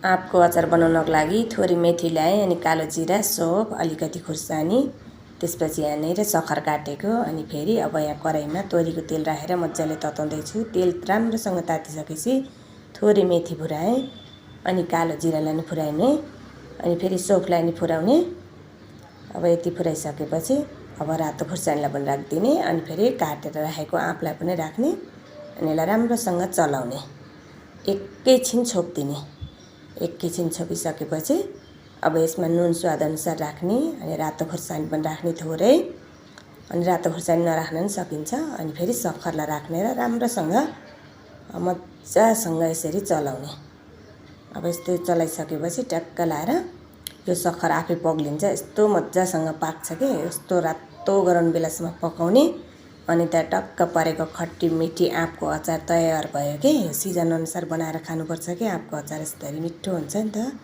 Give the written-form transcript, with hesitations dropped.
आँपको अचार बनाउनको लागि थोरै मेथी ल्याएँ, अनि कालो जिरा, सौफ, अलिकति खुर्सानी, त्यसपछि यहाँनिर सक्खर काटेको। अनि फेरि अब यहाँ कराहीमा तोरीको तेल राखेर मजाले तताउँदैछु। तेल राम्रोसँग तातिसकेपछि थोरै मेथी फुराएँ, अनि कालो जिरालाई नि फुराइने, अनि फेरि सौफलाई नि फुराउने। अब यति फुराइसकेपछि अब रातो खुर्सानीलाई पनि राखिदिने, अनि फेरि काटेर राखेको आँपलाई पनि राख्ने, अनि यसलाई राम्रोसँग चलाउने। एकैछिन छोपिदिने। एकैछिन छोपिसकेपछि अब यसमा नुन स्वादअनुसार राख्ने, अनि रातो खुर्सानी पनि राख्ने थोरै, अनि रातो खुर्सानी नराख्न पनि सकिन्छ। अनि फेरि सक्खरलाई राख्ने र राम्रोसँग मजासँग यसरी चलाउने। अब यस्तो चलाइसकेपछि ट्याक्क लाएर यो सक्खर आफै पग्लिन्छ। यस्तो मजासँग पाक्छ कि यस्तो रातो गराउने बेलासम्म पकाउने, अनि त्यहाँ टक्क परेको खट्टी मिठी आँपको अचार तयार भयो कि। सिजन अनुसार बनाएर खानुपर्छ कि आँपको अचार यसरी मिठो हुन्छ नि त।